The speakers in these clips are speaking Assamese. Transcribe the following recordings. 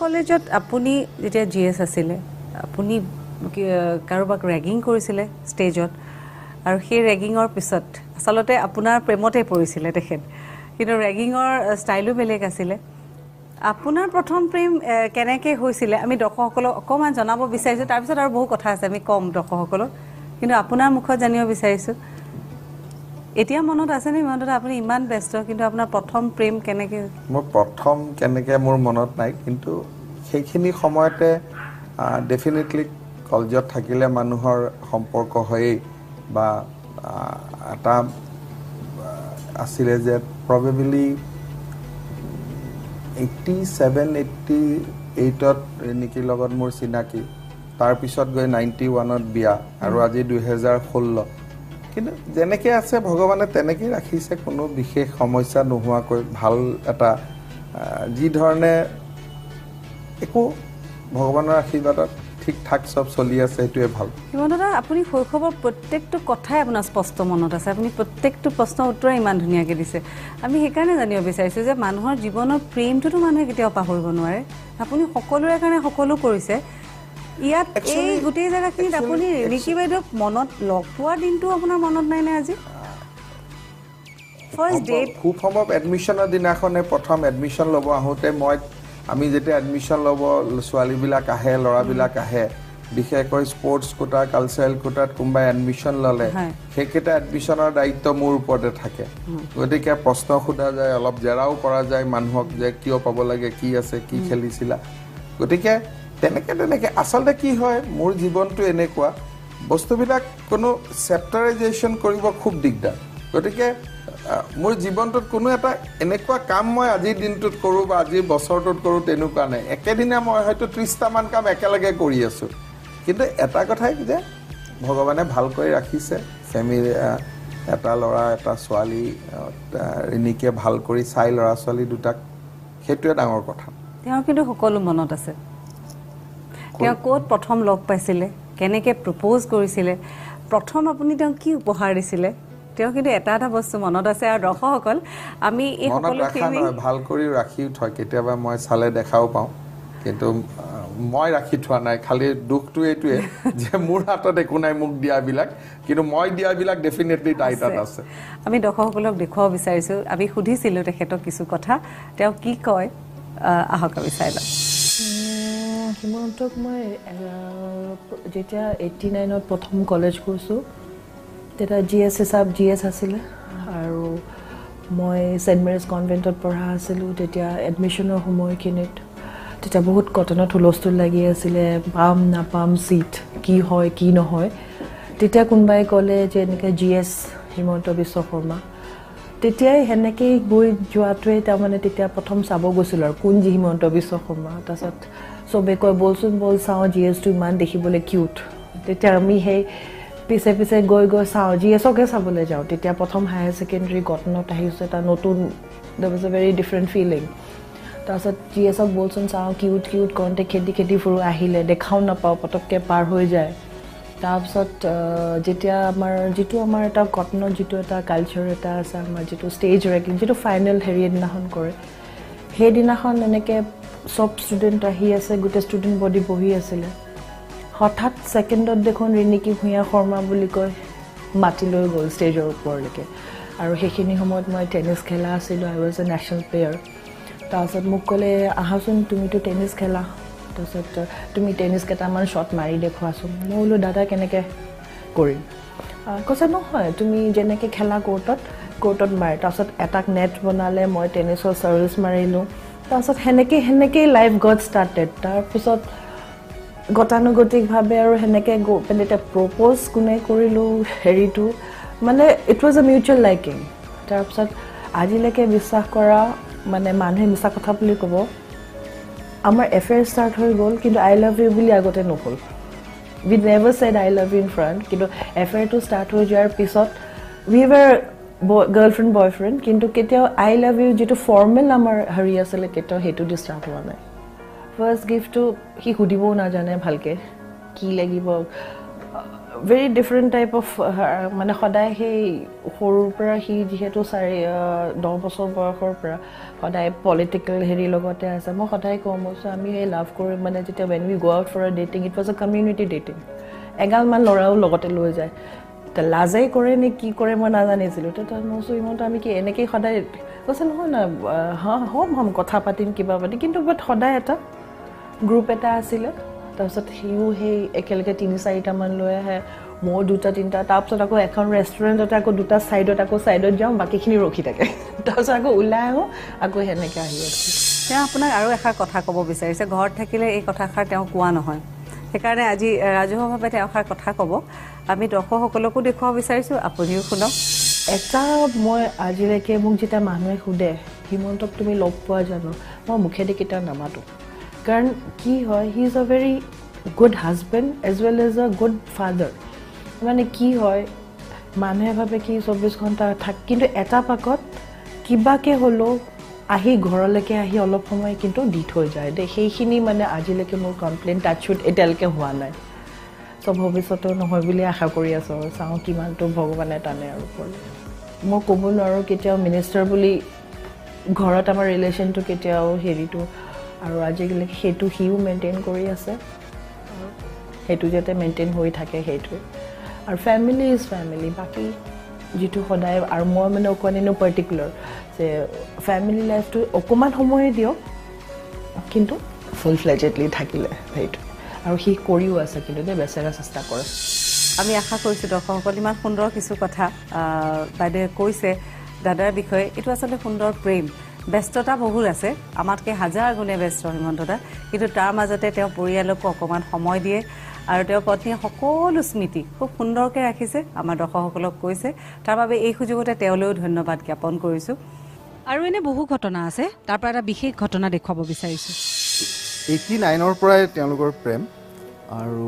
কলেজত আপুনি যেতিয়া জিএছ আছিলে আপুনি কাৰোবাক ৰেগিং কৰিছিলে ষ্টেজত আৰু সেই ৰেগিঙৰ পিছত আচলতে আপোনাৰ প্ৰেমতে পৰিছিলে তেখেত কিন্তু ৰেগিঙৰ ষ্টাইলো বেলেগ আছিলে আপোনাৰ প্ৰথম প্ৰেম কেনেকৈ হৈছিলে আমি দৰ্শকসকলক অকণমান জনাব বিচাৰিছোঁ তাৰপিছত আৰু বহু কথা আছে আমি কম দৰ্শকসকলক কিন্তু আপোনাৰ মুখত জানিব বিচাৰিছোঁ এতিয়া মনত আছেনে মনত আপুনি ইমান ব্যস্ত কিন্তু আপোনাৰ প্ৰথম প্ৰেম কেনেকৈ মোৰ প্ৰথম কেনেকৈ মোৰ মনত নাই কিন্তু সেইখিনি সময়তে ডেফিনেটলি কলেজত থাকিলে মানুহৰ সম্পৰ্ক হয়েই বা এটা আছিলে যে প্ৰবেবলি 87-88ত ৰিনিকিৰ লগত মোৰ চিনাকি তাৰপিছত গৈ 91ত বিয়া আৰু আজি 2016 কিন্তু যেনেকৈ আছে ভগৱানে তেনেকৈ ৰাখিছে কোনো বিশেষ সমস্যা নোহোৱাকৈ ভাল এটা যি ধৰণে একো ভগৱানৰ আশীৰ্বাদত ঠিক ঠাক সব চলি আছে এইটোৱে ভাল হিমন্তদা আপুনি শৈশৱৰ প্ৰত্যেকটো কথাই আপোনাৰ স্পষ্ট মনত আছে আপুনি প্ৰত্যেকটো প্ৰশ্নৰ উত্তৰ ইমান ধুনীয়াকৈ দিছে আমি সেইকাৰণে জানিব বিচাৰিছোঁ যে মানুহৰ জীৱনৰ প্ৰেমটোতো মানুহে কেতিয়াও পাহৰিব নোৱাৰে আপুনি সকলোৰে কাৰণে সকলো কৰিছে ইয়াত এই গোটেই জেগাখিনিত আপুনি ৰিনিকি বাইদেউক মনত লগ পোৱাৰ দিনটো আপোনাৰ মনত নাই নে আজি ফাৰ্ষ্ট ডেট খুব সম্ভৱ এডমিশ্যনৰ দিনাখনে প্ৰথম এডমিশ্যন ল'ব আহোঁতে আমি যেতিয়া এডমিশ্যন ল'ব ছোৱালীবিলাক আহে ল'ৰাবিলাক আহে বিশেষকৈ স্পৰ্টছ কোটা কালচাৰেল কোটাত কোনোবাই এডমিশ্যন ল'লে সেইকেইটা এডমিশ্যনৰ দায়িত্ব মোৰ ওপৰতে থাকে গতিকে প্ৰশ্ন সোধা যায় অলপ জেৰাও কৰা যায় মানুহক যে কিয় পাব লাগে কি আছে কি খেলিছিলা গতিকে তেনেকৈ আচলতে কি হয় মোৰ জীৱনটো এনেকুৱা বস্তুবিলাক কোনো চেপ্টাৰাইজেশ্যন কৰিব খুব দিগদাৰ গতিকে মোৰ জীৱনটোত কোনো এটা এনেকুৱা কাম মই আজিৰ দিনটোত কৰোঁ বা আজিৰ বছৰটোত কৰোঁ তেনেকুৱা নাই একেদিনে মই হয়তো 30টামান কাম একেলগে কৰি আছোঁ কিন্তু এটা কথাই যে ভগৱানে ভালকৈ ৰাখিছে ফেমিলি এটা ল'ৰা এটা ছোৱালী ৰিনিকে ভাল কৰি চাই ল'ৰা ছোৱালী দুটাক সেইটোৱে ডাঙৰ কথা তেওঁ কিন্তু সকলো মনত আছে তেওঁ ক'ত প্ৰথম লগ পাইছিলে কেনেকৈ প্ৰপ'জ কৰিছিলে প্ৰথম আপুনি তেওঁক কি উপহাৰ দিছিলে তেওঁ কিন্তু এটা বস্তু মনত আছে আৰু দৰ্শকসকল আমি এই সকলোখিনি ভাল কৰি ৰাখি থয় কেতিয়াবা মই চালে দেখাও পাওঁ কিন্তু মই ৰাখি থোৱা নাই খালি দুখটো এইটোৱে যে মোৰ হাতত একো নাই মোক দিয়াবিলাক কিন্তু মই দিয়াবিলাক ডেফিনেটলি তাই তাত আছে আমি দৰ্শকসকলক দেখুৱাব বিচাৰিছোঁ আমি সুধিছিলোঁ তেখেতক কিছু কথা তেওঁ কি কয় আহক আমি চাই লওঁ হিমন্তক মই যেতিয়া 89ত প্ৰথম কলেজ গৈছোঁ তেতিয়া জিএছ আছিলে আৰু মই ছেইণ্ট মেৰিজ কনভেণ্টত পঢ়া আছিলোঁ তেতিয়া এডমিশ্যনৰ সময়খিনিত তেতিয়া বহুত কটনত হুলস্থুল লাগি আছিলে পাম নাপাম চিট কি হয় কি নহয় তেতিয়া কোনোবাই ক'লে যে এনেকৈ জিএছ হিমন্ত বিশ্ব শৰ্মা তেতিয়াই সেনেকৈয়ে গৈ যোৱাটোৱে তাৰমানে তেতিয়া প্ৰথম চাব গৈছিলোঁ আৰু কোন হিমন্ত বিশ্ব শৰ্মা তাৰপিছত চবে কয় বলচোন বল চাওঁ জিএছটো ইমান দেখিবলৈ কিউট তেতিয়া আমি সেই পিছে পিছে গৈ চাওঁ জিএছকে চাবলৈ যাওঁ তেতিয়া প্ৰথম হায়াৰ ছেকেণ্ডেৰী কটনত আহিছোঁ এটা নতুন the was a very different feeling তাৰপিছত জিএছক বলচোন চাওঁ কিউট কওঁতে খেদি ফুৰোঁ আহিলে দেখাও নাপাওঁ পটককৈ পাৰ হৈ যায় তাৰপিছত যেতিয়া যিটো আমাৰ এটা কটনত যিটো এটা কালচাৰ এটা আছে আমাৰ যিটো ষ্টেজ ৰেগিং যিটো ফাইনেল দিনাখন কৰে সেইদিনাখন এনেকৈ চব ষ্টুডেণ্ট আহি আছে গোটেই ষ্টুডেণ্ট বডি বহি আছিলে হঠাৎ ছেকেণ্ডত দেখোন ৰিনিকি ভূঞা শৰ্মা বুলি কয় মাতি লৈ গ'ল ষ্টেজৰ ওপৰলৈকে আৰু সেইখিনি সময়ত মই টেনিছ খেলা আছিলোঁ আই ৱাজ এ নেশ্যনেল প্লেয়াৰ তাৰপিছত মোক ক'লে আহাচোন তুমিতো টেনিছ খেলা তাৰপিছত তুমি টেনিছ কেইটামান শ্বট মাৰি দেখুৱাচোন মই বোলো দাদা কেনেকৈ কৰিম কৈছে নহয় তুমি যেনেকৈ খেলা কোৰ্টত মাৰে তাৰপিছত এটাক নেট বনালে মই টেনিছৰ ছাৰ্ভিচ মাৰিলোঁ তাৰপিছত সেনেকেই লাইফ গট ষ্টাৰ্টেড তাৰপিছত গতানুগতিকভাৱে আৰু সেনেকৈ এতিয়া প্ৰপ'জ কোনে কৰিলোঁ হেৰিটো মানে it was a mutual liking তাৰপিছত আজিলৈকে বিশ্বাস কৰা মানে মানুহে মিছা কথা বুলি ক'ব আমাৰ এফেয়াৰ ষ্টাৰ্ট হৈ গ'ল কিন্তু আই লাভ ইউ বুলি আগতে নহ'ল we never said I love you in front কিন্তু এফেয়াৰটো ষ্টাৰ্ট হৈ যোৱাৰ পিছত উই ৱেৰ গাৰ্লফ্ৰেণ্ড বয়ফ্ৰেণ্ড কিন্তু কেতিয়াও আই লাভ ইউ যিটো ফৰ্মেল আমাৰ হেৰি আছিলে কেতিয়াও সেইটো দি ষ্টাৰ্ট হোৱা নাই ফাৰ্ষ্ট গিফ্টটো সি সুধিবও নাজানে ভালকৈ কি লাগিব ভেৰি ডিফাৰেণ্ট টাইপ অফ মানে সদায় সেই সৰুৰ পৰা সি যিহেতু 10 বছৰ বয়সৰ পৰা সদায় পলিটিকেল হেৰিৰ লগতে আছে মই সদায় কওঁ মই আমি সেই লাভ কৰি মানে যেতিয়া when we go out for a dating it was a community dating এগালমান ল'ৰাও লগতে লৈ যায় লাজেই কৰে নে কি কৰে মই নাজানিছিলোঁ তেতিয়া মই ইমান আমি কি এনেকৈ সদায় কৈছে নহয় না হ'ম কথা পাতিম কিবা পাতিম কিন্তু বাট সদায় এটা গ্ৰুপ এটা আছিলে তাৰপিছত সিও সেই একেলগে 3-4টামান লৈ আহে মোৰ 2-3টা তাৰপিছত আকৌ এখন ৰেষ্টুৰেণ্টতে আকৌ 2টা ছাইডত আকৌ ছাইডত যাওঁ বাকীখিনি ৰখি থাকে তাৰপিছত আকৌ ওলাই আহোঁ আকৌ সেনেকৈ আহি আছোঁ তেওঁ আপোনাক আৰু এষাৰ কথা ক'ব বিচাৰিছে ঘৰত থাকিলে এই কথাষাৰ তেওঁ কোৱা নহয় সেইকাৰণে আজি ৰাজহুৱাভাৱে তেওঁ এষাৰ কথা ক'ব আমি দৰ্শকসকলকো দেখুৱাব বিচাৰিছোঁ আপুনিও শুনক এটা মই আজিলৈকে মোক যেতিয়া মানুহে সোধে হিমন্তক তুমি লগ পোৱা জানো মই মুখেদি কেতিয়াও নামাতোঁ কাৰণ কি হয় he is a very good husband as well as a good father মানে কি হয় মানুহে ভাবে কি 24 ঘণ্টা থাক কিন্তু এটা পাকত কিবাকে হ'লেও আহি ঘৰলৈকে আহি অলপ সময় কিন্তু দি থৈ যায় দে সেইখিনি মানে আজিলৈকে মোৰ কমপ্লেইন টাচুট এতিয়ালৈকে হোৱা নাই চ' ভৱিষ্যতেও নহয় বুলি আশা কৰি আছোঁ চাওঁ কিমানটো ভগৱানে টানে আৰু কৰে মই ক'ব নোৱাৰোঁ কেতিয়াও মিনিষ্টাৰ বুলি ঘৰত আমাৰ ৰিলেশ্যনটো কেতিয়াও হেৰিটো আৰু আজিকালি সেইটো সিও মেইনটেইন কৰি আছে সেইটো যাতে মেইনটেইন হৈ থাকে সেইটোৱে আৰু ফেমিলি ইজ ফেমিলি বাকী যিটো সদায় আৰু মই মানে অকণমানো পাৰ্টিকুলাৰ যে ফেমিলি লাইফটো অকণমান সময়ে দিয়ক কিন্তু ফুল ফ্লেজেডলি থাকিলে সেইটো আৰু সি কৰিও আছে কিন্তু দেই বেচেৰা চেষ্টা কৰে আমি আশা কৰিছোঁ দৰ্শকসকল ইমান সুন্দৰ কিছু কথা বাইদেৱে কৈছে দাদাৰ বিষয়ে এইটো আচলতে সুন্দৰ প্ৰেম ব্যস্ততা বহুত আছে আমাতকৈ হাজাৰ গুণে ব্যস্ত হিমন্তদা কিন্তু তাৰ মাজতে তেওঁ পৰিয়ালকো অকণমান সময় দিয়ে আৰু তেওঁৰ পত্নীয়ে সকলো স্মৃতি খুব সুন্দৰকৈ ৰাখিছে আমাৰ দৰ্শকসকলক কৈছে তাৰ বাবে এই সুযোগতে তেওঁলৈও ধন্যবাদ জ্ঞাপন কৰিছোঁ আৰু এনে বহু ঘটনা আছে তাৰ পৰা এটা বিশেষ ঘটনা দেখুৱাব বিচাৰিছোঁ 89ৰ পৰাই তেওঁলোকৰ প্ৰেম আৰু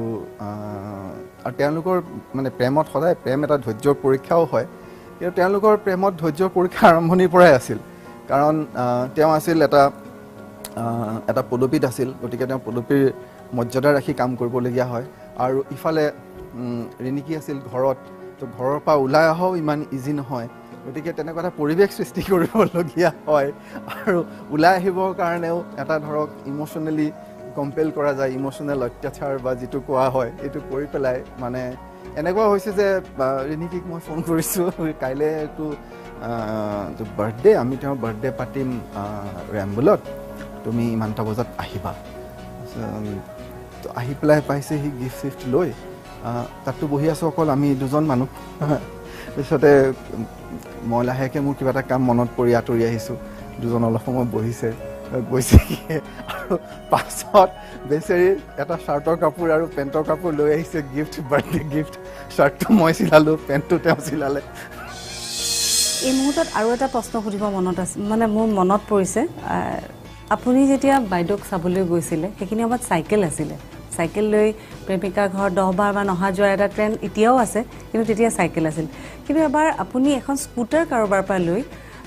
তেওঁলোকৰ মানে প্ৰেমত সদায় প্ৰেম এটা ধৈৰ্যৰ পৰীক্ষাও হয় কিন্তু তেওঁলোকৰ প্ৰেমত ধৈৰ্যৰ পৰীক্ষা আৰম্ভণিৰ পৰাই আছিল কাৰণ তেওঁ আছিল এটা পদবীত আছিল গতিকে তেওঁ পদবীৰ মৰ্যাদা ৰাখি কাম কৰিবলগীয়া হয় আৰু ইফালে ৰিণিকী আছিল ঘৰত তো ঘৰৰ পৰা ওলাই অহাও ইমান ইজি নহয় গতিকে তেনেকুৱা এটা পৰিৱেশ সৃষ্টি কৰিবলগীয়া হয় আৰু ওলাই আহিবৰ কাৰণেও এটা ধৰক ইম'চনেলি কম্পেল কৰা যায় ইম'চনেল অত্যাচাৰ বা যিটো কোৱা হয় এইটো কৰি পেলাই মানে এনেকুৱা হৈছে যে ৰিণিকীক মই ফোন কৰিছোঁ কাইলৈ এইটো বাৰ্থডে আমি তেওঁৰ বাৰ্থডে পাতিম ৰেম্বুলত তুমি ইমানটা বজাত আহিবা তো আহি পেলাই পাইছে সি গিফ্ট চিফ্ট লৈ তাততো বহি আছোঁ অকল আমি দুজন মানুহ তাৰপিছতে মই লাহেকৈ মোৰ কিবা এটা কাম মনত পৰি আঁতৰি আহিছোঁ দুজন অলপ সময় বহিছে গৈছে আৰু পাছত বেচেৰি এটা চাৰ্টৰ কাপোৰ আৰু পেণ্টৰ কাপোৰ লৈ আহিছে গিফ্ট বাৰ্থডে গিফ্ট চাৰ্টটো মই চিলালোঁ পেণ্টটো তেওঁ চিলালে এই মুহূৰ্তত আৰু এটা প্ৰশ্ন সুধিব মনত আছে মানে মোৰ মনত পৰিছে আপুনি যেতিয়া বাইদেউক চাবলৈ গৈছিলে সেইখিনি সময়ত চাইকেল আছিলে চাইকেল লৈ প্ৰেমিকাৰ ঘৰত 10 বাৰমান অহা যোৱাৰ এটা ট্ৰেণ্ড এতিয়াও আছে কিন্তু তেতিয়া চাইকেল আছিল কিন্তু এবাৰ আপুনি এখন স্কুটাৰ কাৰোবাৰ পৰা লৈ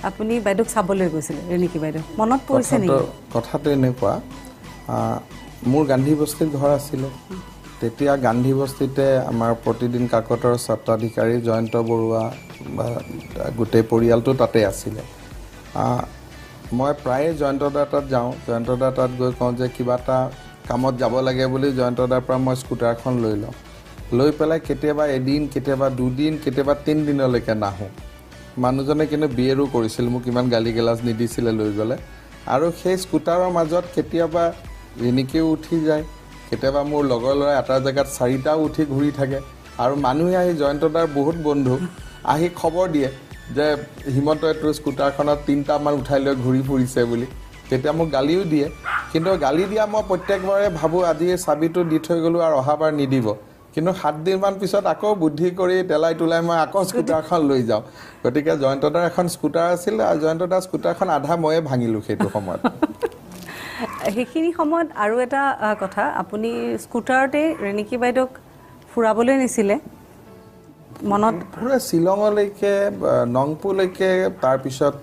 আপুনি বাইদেউক চাবলৈ গৈছিলে ৰিণিকী বাইদেউ মনত পৰিছে নেকি কথাটো এনেকুৱা মোৰ গান্ধী বস্তিত ঘৰ আছিলে তেতিয়া গান্ধী বস্তিতে আমাৰ প্ৰতিদিন কাকতৰ স্বত্বাধিকাৰী জয়ন্ত বৰুৱা বা গোটেই পৰিয়ালটো তাতে আছিলে মই প্ৰায়ে জয়ন্তদাৰ তাত যাওঁ জয়ন্তদাৰ তাত গৈ কওঁ যে কিবা এটা কামত যাব লাগে বুলি জয়ন্তদাৰ পৰা মই স্কুটাৰখন লৈ লওঁ লৈ পেলাই কেতিয়াবা এদিন কেতিয়াবা দুদিন কেতিয়াবা 3 দিনলৈকে নাহোঁ মানুহজনে কিন্তু বিয়েৰো কৰিছিল মোক ইমান গালি গেলাজ নিদিছিলে লৈ গ'লে আৰু সেই স্কুটাৰৰ মাজত কেতিয়াবা ৰিণিকীও উঠি যায় কেতিয়াবা মোৰ লগৰ ল'ৰাই এটা জেগাত 4টাও উঠি ঘূৰি থাকে আৰু মানুহে আহি জয়ন্তদাৰ বহুত বন্ধু আহি খবৰ দিয়ে যে হিমন্তই তোৰ স্কুটাৰখনত 3টামান উঠাই লৈ ঘূৰি ফুৰিছে বুলি তেতিয়া মোক গালিও দিয়ে কিন্তু গালি দিয়া মই প্ৰত্যেকবাৰে ভাবোঁ আজি চাবিটো দি থৈ গ'লোঁ আৰু অহাবাৰ নিদিব কিন্তু 7 দিনমান পিছত আকৌ বুদ্ধি কৰি তেলাই তোলাই মই আকৌ স্কুটাৰখন লৈ যাওঁ গতিকে জয়ন্তদাৰ এখন স্কুটাৰ আছিল আৰু জয়ন্তদাৰ স্কুটাৰখন আধা ময়ে ভাঙিলোঁ সেইটো সময়ত সেইখিনি সময়ত আৰু এটা কথা আপুনি স্কুটাৰতে ৰিণিকী বাইদেউক ফুৰাবলৈ নিছিলে মনত পুৰা শ্বিলঙলৈকে নংপুলৈকে তাৰপিছত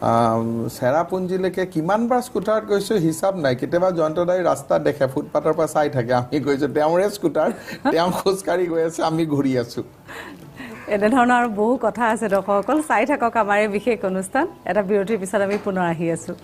চেৰাপুঞ্জীলৈকে কিমানবাৰ স্কুটাৰত গৈছোঁ হিচাপ নাই কেতিয়াবা জয়ন্তদাই ৰাস্তাত দেখে ফুটপাথৰ পৰা চাই থাকে আমি গৈছোঁ তেওঁৰে স্কুটাৰ তেওঁ খোজকাঢ়ি গৈ আছে আমি ঘূৰি আছোঁ এনেধৰণৰ আৰু বহু কথা আছে দৰ্শকসকল চাই থাকক আমাৰ এই বিশেষ অনুষ্ঠান এটা বিৰতিৰ পিছত আমি পুনৰ আহি আছোঁ